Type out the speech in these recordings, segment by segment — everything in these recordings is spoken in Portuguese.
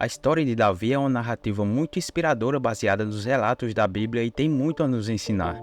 A história de Davi é uma narrativa muito inspiradora baseada nos relatos da Bíblia e tem muito a nos ensinar.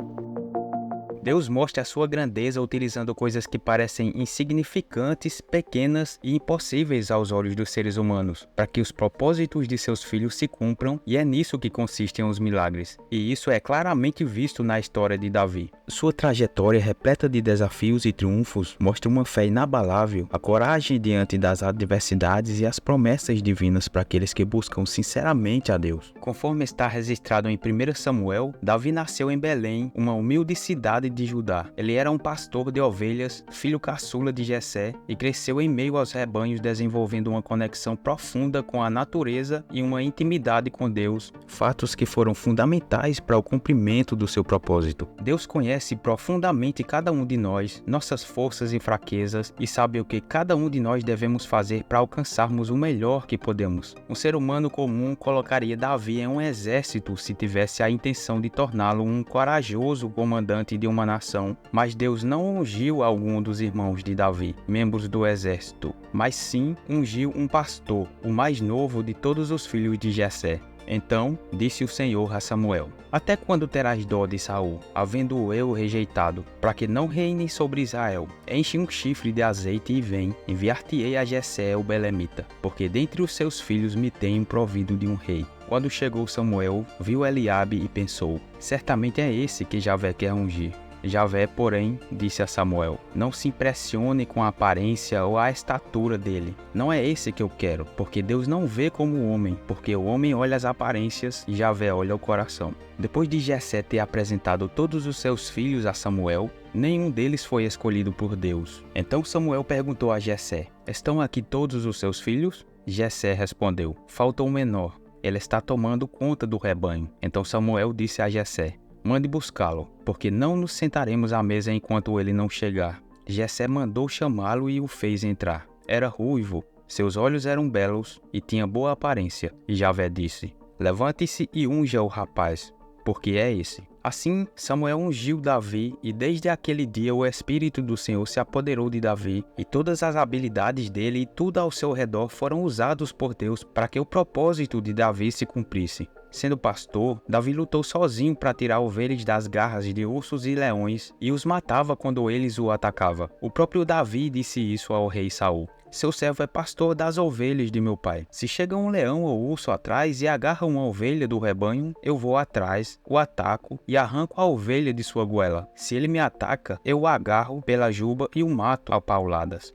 Deus mostra a sua grandeza utilizando coisas que parecem insignificantes, pequenas e impossíveis aos olhos dos seres humanos, para que os propósitos de seus filhos se cumpram, e é nisso que consistem os milagres. E isso é claramente visto na história de Davi. Sua trajetória repleta de desafios e triunfos mostra uma fé inabalável, a coragem diante das adversidades e as promessas divinas para aqueles que buscam sinceramente a Deus. Conforme está registrado em 1 Samuel, Davi nasceu em Belém, uma humilde cidade de Judá. Ele era um pastor de ovelhas, filho caçula de Jessé, e cresceu em meio aos rebanhos, desenvolvendo uma conexão profunda com a natureza e uma intimidade com Deus, fatos que foram fundamentais para o cumprimento do seu propósito. Deus conhece profundamente cada um de nós, nossas forças e fraquezas, e sabe o que cada um de nós devemos fazer para alcançarmos o melhor que podemos. Um ser humano comum colocaria Davi em um exército se tivesse a intenção de torná-lo um corajoso comandante de uma nação, mas Deus não ungiu algum dos irmãos de Davi, membros do exército, mas sim ungiu um pastor, o mais novo de todos os filhos de Jessé. Então disse o Senhor a Samuel: Até quando terás dó de Saul, havendo-o eu rejeitado, para que não reine sobre Israel? Enche um chifre de azeite e vem, enviar-te-ei a Jessé o belemita, porque dentre os seus filhos me tenho provido de um rei. Quando chegou Samuel, viu Eliabe e pensou: Certamente é esse que Javé quer ungir. Javé, porém, disse a Samuel: Não se impressione com a aparência ou a estatura dele. Não é esse que eu quero, porque Deus não vê como o homem, porque o homem olha as aparências e Javé olha o coração. Depois de Jessé ter apresentado todos os seus filhos a Samuel, nenhum deles foi escolhido por Deus. Então Samuel perguntou a Jessé: Estão aqui todos os seus filhos? Jessé respondeu: Falta o menor. Ele está tomando conta do rebanho. Então Samuel disse a Jessé: Mande buscá-lo, porque não nos sentaremos à mesa enquanto ele não chegar. Jessé mandou chamá-lo e o fez entrar. Era ruivo, seus olhos eram belos e tinha boa aparência. E Javé disse: Levante-se e unja o rapaz, porque é esse. Assim, Samuel ungiu Davi, e desde aquele dia o Espírito do Senhor se apoderou de Davi, e todas as habilidades dele e tudo ao seu redor foram usados por Deus para que o propósito de Davi se cumprisse. Sendo pastor, Davi lutou sozinho para tirar ovelhas das garras de ursos e leões, e os matava quando eles o atacavam. O próprio Davi disse isso ao rei Saul: Seu servo é pastor das ovelhas de meu pai. Se chega um leão ou urso atrás e agarra uma ovelha do rebanho, eu vou atrás, o ataco e arranco a ovelha de sua goela. Se ele me ataca, eu o agarro pela juba e o mato a pauladas.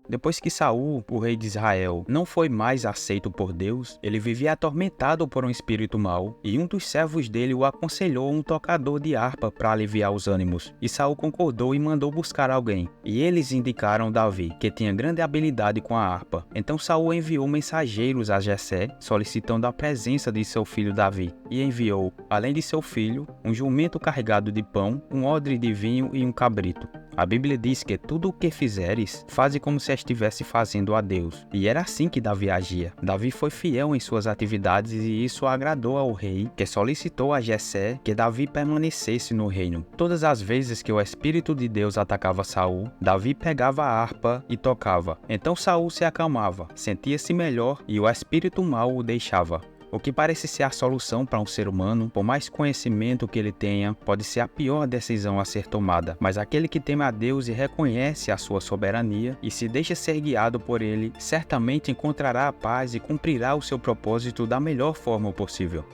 Depois que Saul, o rei de Israel, não foi mais aceito por Deus, ele vivia atormentado por um espírito mau, e um dos servos dele o aconselhou um tocador de harpa para aliviar os ânimos. E Saul concordou e mandou buscar alguém. E eles indicaram Davi, que tinha grande habilidade com a harpa. Então Saul enviou mensageiros a Jessé, solicitando a presença de seu filho Davi. E enviou, além de seu filho, um jumento carregado de pão, um odre de vinho e um cabrito. A Bíblia diz que tudo o que fizeres, faze como se estivesse fazendo a Deus. E era assim que Davi agia. Davi foi fiel em suas atividades e isso agradou ao rei, que solicitou a Jessé que Davi permanecesse no reino. Todas as vezes que o Espírito de Deus atacava Saul, Davi pegava a harpa e tocava. Então Saul se acalmava, sentia-se melhor e o espírito mau o deixava. O que parece ser a solução para um ser humano, por mais conhecimento que ele tenha, pode ser a pior decisão a ser tomada. Mas aquele que teme a Deus e reconhece a sua soberania e se deixa ser guiado por ele, certamente encontrará a paz e cumprirá o seu propósito da melhor forma possível.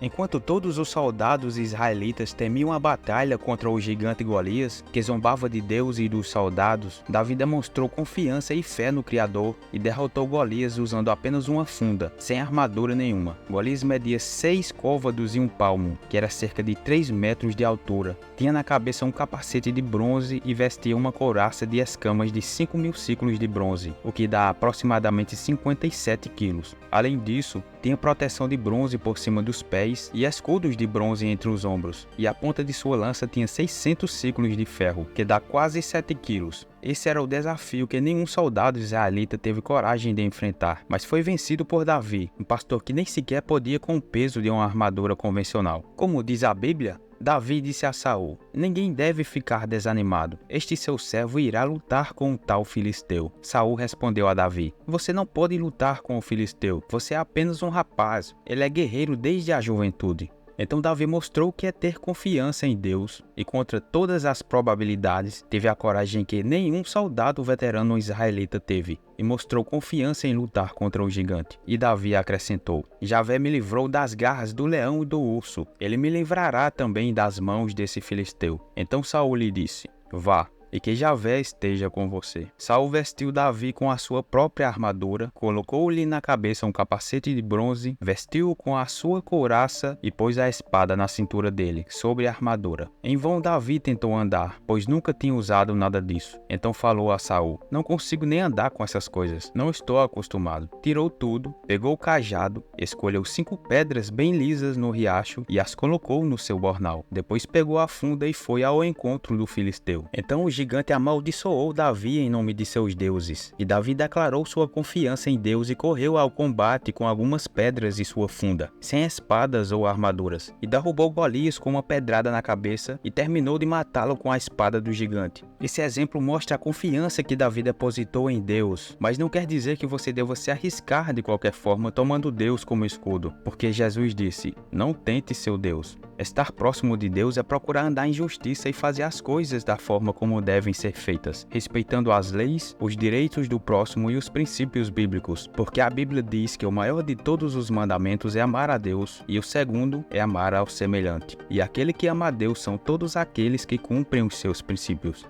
Enquanto todos os soldados israelitas temiam a batalha contra o gigante Golias, que zombava de Deus e dos soldados, Davi demonstrou confiança e fé no Criador e derrotou Golias usando apenas uma funda, sem armadura nenhuma. Golias media 6 côvados e 1 palmo, que era cerca de 3 metros de altura. Tinha na cabeça um capacete de bronze e vestia uma couraça de escamas de 5.000 ciclos de bronze, o que dá aproximadamente 57 quilos. Além disso, tinha proteção de bronze por cima dos pés e escudos de bronze entre os ombros, e a ponta de sua lança tinha 600 ciclos de ferro, que dá quase 7 quilos. Esse era o desafio que nenhum soldado israelita teve coragem de enfrentar, mas foi vencido por Davi, um pastor que nem sequer podia com o peso de uma armadura convencional. Como diz a Bíblia, Davi disse a Saul: ninguém deve ficar desanimado. Este seu servo irá lutar com o tal filisteu. Saul respondeu a Davi: você não pode lutar com o filisteu. Você é apenas um rapaz. Ele é guerreiro desde a juventude. Então Davi mostrou que é ter confiança em Deus e, contra todas as probabilidades, teve a coragem que nenhum soldado veterano israelita teve, e mostrou confiança em lutar contra o gigante. E Davi acrescentou: Javé me livrou das garras do leão e do urso. Ele me livrará também das mãos desse filisteu. Então Saul lhe disse: vá, e que Javé esteja com você. Saul vestiu Davi com a sua própria armadura, colocou-lhe na cabeça um capacete de bronze, vestiu-o com a sua couraça e pôs a espada na cintura dele, sobre a armadura. Em vão Davi tentou andar, pois nunca tinha usado nada disso. Então falou a Saul: não consigo nem andar com essas coisas, não estou acostumado. Tirou tudo, pegou o cajado, escolheu 5 pedras bem lisas no riacho e as colocou no seu bornal. Depois pegou a funda e foi ao encontro do filisteu. Então o gigante amaldiçoou Davi em nome de seus deuses, e Davi declarou sua confiança em Deus e correu ao combate com algumas pedras e sua funda, sem espadas ou armaduras, e derrubou Golias com uma pedrada na cabeça e terminou de matá-lo com a espada do gigante. Esse exemplo mostra a confiança que Davi depositou em Deus, mas não quer dizer que você deva se arriscar de qualquer forma tomando Deus como escudo, porque Jesus disse: não tente seu Deus. Estar próximo de Deus é procurar andar em justiça e fazer as coisas da forma como devem ser feitas, respeitando as leis, os direitos do próximo e os princípios bíblicos, porque a Bíblia diz que o maior de todos os mandamentos é amar a Deus e o segundo é amar ao semelhante. E aquele que ama a Deus são todos aqueles que cumprem os seus princípios.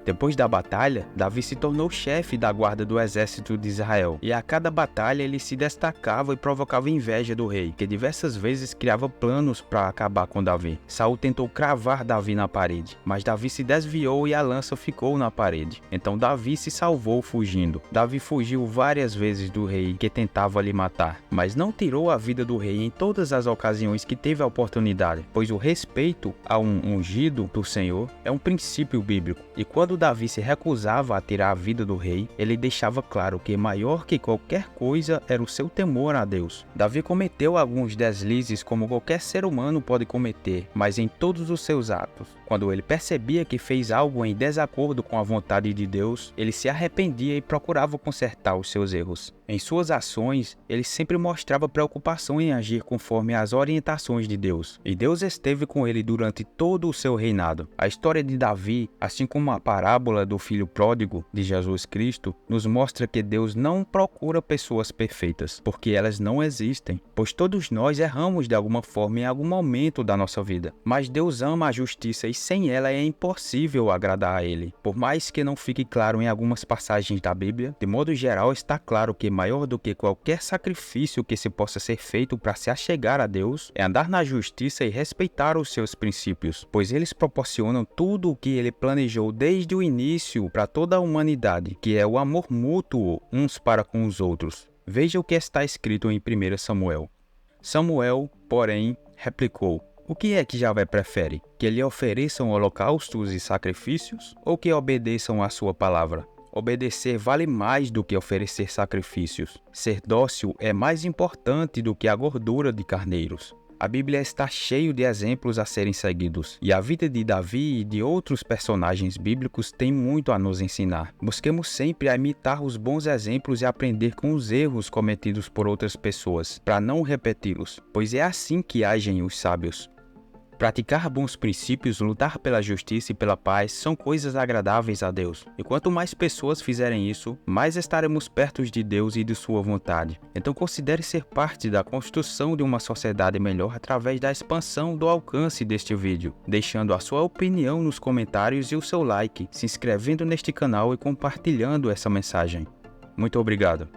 Depois da batalha, Davi se tornou chefe da guarda do exército de Israel, e a cada batalha ele se destacava e provocava inveja do rei, que diversas vezes criava planos para acabar com Davi. Saul tentou cravar Davi na parede, mas Davi se desviou e a lança ficou na parede. Então Davi se salvou fugindo. Davi fugiu várias vezes do rei que tentava lhe matar, mas não tirou a vida do rei em todas as ocasiões que teve a oportunidade, pois o respeito a um ungido do Senhor é um princípio bíblico, e quando Davi se recusava a tirar a vida do rei, ele deixava claro que maior que qualquer coisa era o seu temor a Deus. Davi cometeu alguns deslizes como qualquer ser humano pode cometer, mas em todos os seus atos, quando ele percebia que fez algo em desacordo com a vontade de Deus, ele se arrependia e procurava consertar os seus erros. Em suas ações, ele sempre mostrava preocupação em agir conforme as orientações de Deus, e Deus esteve com ele durante todo o seu reinado. A história de Davi, assim como a parábola do filho pródigo de Jesus Cristo, nos mostra que Deus não procura pessoas perfeitas, porque elas não existem, pois todos nós erramos de alguma forma em algum momento da nossa vida. Mas Deus ama a justiça e sem ela é impossível agradar a Ele. Por mais que não fique claro em algumas passagens da Bíblia, de modo geral está claro que maior do que qualquer sacrifício que se possa ser feito para se achegar a Deus é andar na justiça e respeitar os seus princípios, pois eles proporcionam tudo o que Ele planejou desde o início para toda a humanidade, que é o amor mútuo uns para com os outros. Veja o que está escrito em 1 Samuel. Samuel, porém, replicou: o que é que Javé prefere? Que lhe ofereçam holocaustos e sacrifícios, ou que obedeçam à sua palavra? Obedecer vale mais do que oferecer sacrifícios. Ser dócil é mais importante do que a gordura de carneiros. A Bíblia está cheia de exemplos a serem seguidos, e a vida de Davi e de outros personagens bíblicos tem muito a nos ensinar. Busquemos sempre a imitar os bons exemplos e aprender com os erros cometidos por outras pessoas, para não repeti-los, pois é assim que agem os sábios. Praticar bons princípios, lutar pela justiça e pela paz são coisas agradáveis a Deus. E quanto mais pessoas fizerem isso, mais estaremos perto de Deus e de sua vontade. Então considere ser parte da construção de uma sociedade melhor através da expansão do alcance deste vídeo, deixando a sua opinião nos comentários e o seu like, se inscrevendo neste canal e compartilhando essa mensagem. Muito obrigado.